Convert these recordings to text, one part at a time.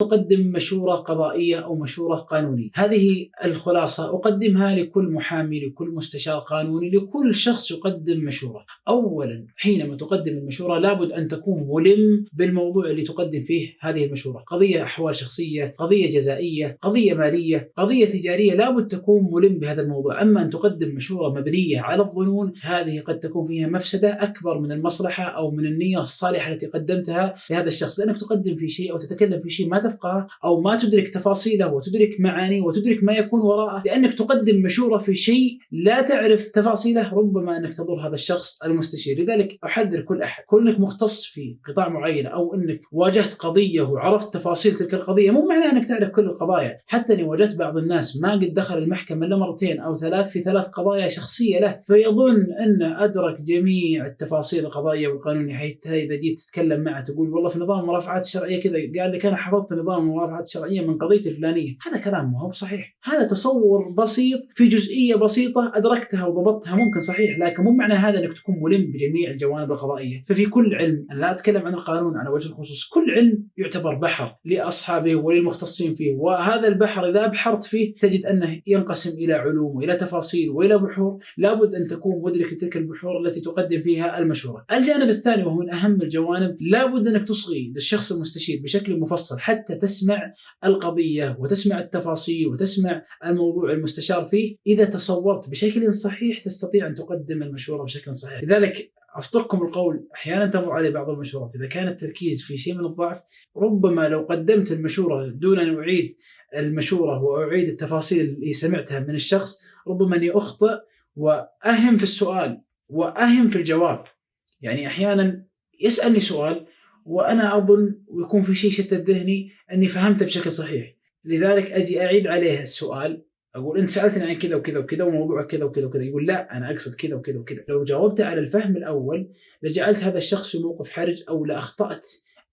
تقدم مشورة قضائية أو مشورة قانونية. هذه الخلاصة أقدمها لكل محامي، لكل مستشار قانوني، لكل شخص يقدم مشورة. أولا، حينما تقدم المشورة لابد أن تكون ملم بالموضوع اللي تقدم فيه هذه المشورة. قضية أحوال شخصية، قضية جزائية، قضية مالية، قضية تجارية، لابد تكون ملم بهذا الموضوع. أما أن تقدم مشورة مبنية على الظنون، هذه قد تكون فيها مفسدة أكبر من المصلحة أو من النية الصالحة التي قدمتها لهذا الشخص، لأنك تقدم في شيء أو تتكلم في شيء ما تفقه أو ما تدرك تفاصيله وتدرك معانيه وتدرك ما يكون وراءه، لأنك تقدم مشورة في شيء لا تعرف تفاصيله، ربما أنك تضر هذا الشخص المستشير. لذلك أحذر كل أحد، كونك مختص في قطاع معين أو أنك واجهت قضية وعرفت تفاصيل تلك القضية مو معناه أنك تعرف كل القضايا. حتى أني وجدت بعض الناس ما قد دخل المحكمة إلا مرتين أو ثلاث في 3 قضايا شخصية له، فيظن أن أدرك جميع التفاصيل القضائية والقانونية، حتى إذا جيت تتكلم معه تقول والله في نظام المرافعات الشرعية كذا، قال لك أنا حفظت نظام المرافعات الشرعية من قضية الفلانية. هذا كلام ما هو صحيح، هذا تصور بسيط في جزئية بسيطة أدركتها وضبطتها، ممكن صحيح، لكن مو معنى هذا أنك تكون ملم بجميع الجوانب القضائية. ففي كل علم، أنا لا أتكلم عن القانون على وجه الخصوص، كل علم يعتبر بحر لأصحابه وللمختصين فيه، وهذا البحر إذا أبحرت فيه تجد أنه ينقسم إلى علوم وإلى تفاصيل وإلى بحور، لابد أن تكون مدرك لتلك البحور التي تقدم فيها المشورة. الجانب الثاني وهو من أهم الجوانب، لابد أنك تصغي للشخص المستشير بشكل مفصل حتى تسمع القضية وتسمع التفاصيل وتسمع الموضوع المستشار فيه. إذا تصورت بشكل صحيح تستطيع أن تقدم المشورة بشكل صحيح. لذلك أصدقكم القول، أحيانا تمر علي بعض المشورات إذا كان التركيز في شيء من الضعف، ربما لو قدمت المشورة دون أن أعيد المشورة وأعيد التفاصيل اللي سمعتها من الشخص، ربما أني أخطئ وأهم في السؤال وأهم في الجواب. يعني أحيانا يسألني سؤال وأنا أظن ويكون في شيء شتت ذهني أني فهمته بشكل صحيح، لذلك أجي أعيد عليه السؤال، أقول أنت سألتني عن كذا وكذا وكذا وموضوع كذا وكذا وكذا، يقول لا أنا أقصد كذا وكذا وكذا. لو جاوبت على الفهم الأول لجعلت هذا الشخص في موقف حرج أو لأخطأت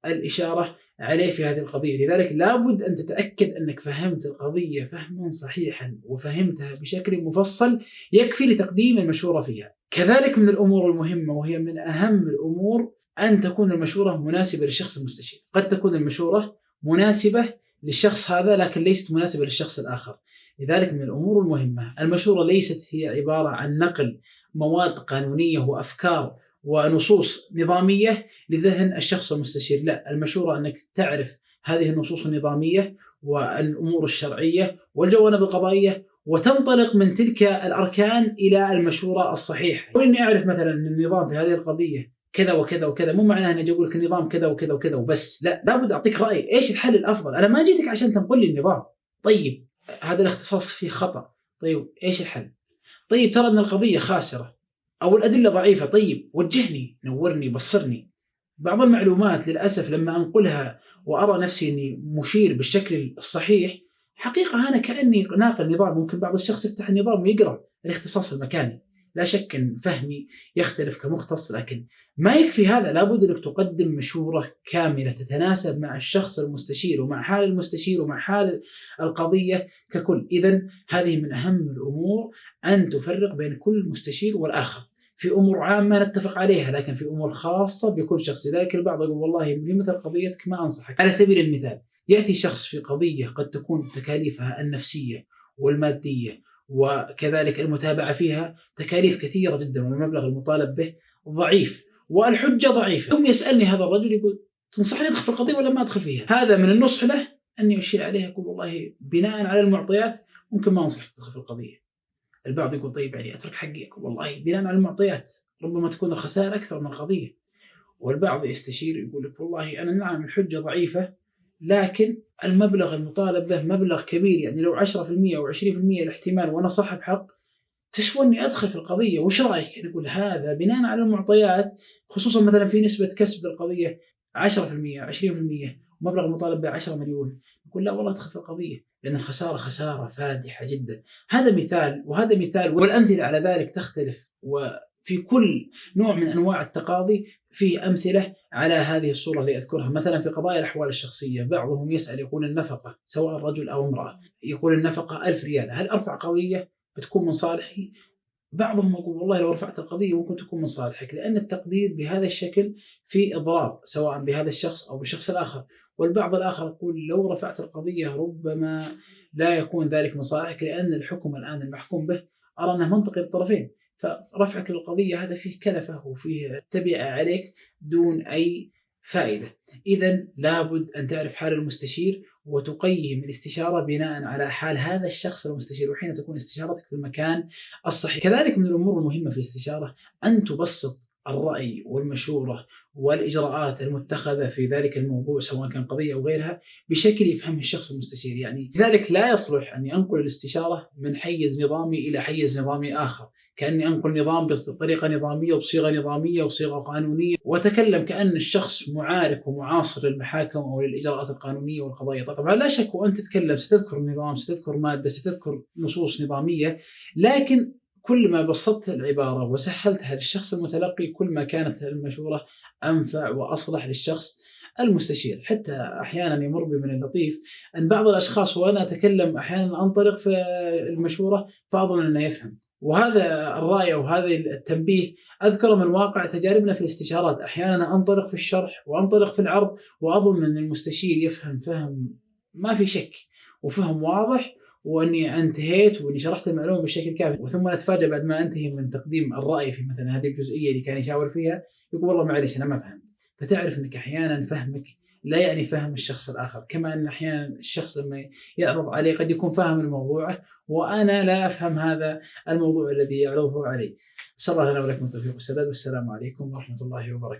الإشارة عليه في هذه القضية. لذلك لابد أن تتأكد أنك فهمت القضية فهما صحيحا وفهمتها بشكل مفصل يكفي لتقديم المشورة فيها. كذلك من الأمور المهمة وهي من أهم الأمور أن تكون المشورة مناسبة للشخص المستشير. قد تكون المشورة مناسبة للشخص هذا لكن ليست مناسبة للشخص الآخر. لذلك من الأمور المهمة، المشورة ليست هي عبارة عن نقل مواد قانونية وأفكار ونصوص نظامية لذهن الشخص المستشير، لا، المشورة أنك تعرف هذه النصوص النظامية والأمور الشرعية والجوانب القضائية وتنطلق من تلك الأركان إلى المشورة الصحيحة. وإني أعرف مثلا أن النظام في هذه القضية كذا وكذا وكذا، مو معناه أن أجي أقول لك النظام كذا وكذا وكذا وبس، لا، لابد أعطيك رأي إيش الحل الأفضل. أنا ما جيتك عشان تنقل لي النظام، طيب هذا الاختصاص فيه خطأ، طيب إيش الحل؟ طيب ترى أن القضية خاسرة أو الأدلة ضعيفة، طيب وجهني، نورني، بصرني. بعض المعلومات للأسف لما أنقلها وأرى نفسي أني مشير بالشكل الصحيح، حقيقة أنا كأني ناقل نظام. ممكن بعض الشخص يفتح النظام ويقرأ الاختصاص المكاني، لا شك أن فهمي يختلف كمختص، لكن ما يكفي هذا، لابد أنك تقدم مشورة كاملة تتناسب مع الشخص المستشير ومع حال المستشير ومع حال القضية ككل. إذن هذه من أهم الأمور، أن تفرق بين كل مستشير والآخر. في أمور عامة نتفق عليها، لكن في أمور خاصة بكل شخص. لذلك البعض يقول والله في مثل قضيتك ما أنصحك. على سبيل المثال، يأتي شخص في قضية قد تكون تكاليفها النفسية والمادية وكذلك المتابعة فيها تكاليف كثيرة جدا والمبلغ المطالب به ضعيف والحجة ضعيفة، ثم يسألني هذا الرجل يقول تنصحني أدخل في القضية ولا ما أدخل فيها؟ هذا من النصح له أني أشير عليه أقول والله بناء على المعطيات ممكن ما أنصحك تدخل في القضية. البعض يقول طيب يعني أترك حقي، أقول والله بناء على المعطيات ربما تكون الخسائر أكثر من القضية. والبعض يستشير يقول لك والله أنا نعم الحجة ضعيفة لكن المبلغ المطالب به مبلغ كبير، يعني لو 10% أو 20% الاحتمال وأنا صاحب حق تسوى أني أدخل في القضية، وش رأيك؟ نقول هذا بناء على المعطيات، خصوصا مثلا في نسبة كسب القضية 10% 20% ومبلغ المطالب به 10 مليون، نقول لا والله أدخل في القضية لأن الخسارة خسارة فادحة جدا. هذا مثال وهذا مثال، والأمثلة على ذلك تختلف، وفي كل نوع من أنواع التقاضي فيه أمثلة على هذه الصورة اللي أذكرها. مثلا في قضايا الأحوال الشخصية بعضهم يسأل يقول النفقة سواء رجل أو امرأة، يقول النفقة 1000 ريال، هل أرفع قضية بتكون من صالحي؟ بعضهم يقول والله لو رفعت القضية ممكن تكون من صالحك، لأن التقدير بهذا الشكل في إضرار سواء بهذا الشخص أو بالشخص الآخر. والبعض الآخر يقول لو رفعت القضية ربما لا يكون ذلك من صالحك، لأن الحكم الآن المحكوم به أرى أنه منطقي للطرفين، فرفعك للقضية هذا فيه كلفة وفيه تبعة عليك دون أي فائدة. إذا لابد أن تعرف حال المستشير وتقيم الاستشارة بناء على حال هذا الشخص المستشير، وحين تكون استشارتك في المكان الصحيح. كذلك من الأمور المهمة في الاستشارة أن تبسط الرأي والمشورة والإجراءات المتخذة في ذلك الموضوع سواء كان قضية أو غيرها بشكل يفهمه الشخص المستشير. يعني لذلك لا يصلح أن أنقل الاستشارة من حيز نظامي إلى حيز نظامي آخر، كأني أنقل نظام بطريقة نظامية وبصيغة نظامية وصيغة قانونية وتكلم كأن الشخص معارك ومعاصر للمحاكم أو للإجراءات القانونية والقضايا. طبعا لا شك وأنت تتكلم ستذكر نظام، ستذكر مادة، ستذكر نصوص نظامية، لكن كل ما بسطت العبارة وسهلتها للشخص المتلقي كل ما كانت المشورة أنفع وأصلح للشخص المستشير. حتى أحيانا يمر بي من اللطيف أن بعض الأشخاص وأنا أتكلم أحيانا أنطلق في المشورة فأظن أنه يفهم، وهذا الرأي وهذا التنبيه أذكر من واقع تجاربنا في الاستشارات. أحيانا أنطلق في الشرح وأنطلق في العرض وأظن أن المستشير يفهم فهم ما في شك وفهم واضح وأني انتهيت وأني شرحت المعلومة بالشكل الكافي، وثم نتفاجأ بعد ما أنتهي من تقديم الرأي في مثلا هذه الجزئية اللي كان يشاور فيها يقول والله معليش أنا ما فهمت. فتعرف أنك أحيانا فهمك لا يعني فهم الشخص الآخر، كما أن أحيانا الشخص لما يعرض عليه قد يكون فاهم الموضوع وأنا لا أفهم هذا الموضوع الذي يعرضه علي. أسأل الله لنا ولكم التوفيق والسداد، والسلام عليكم ورحمة الله وبركاته.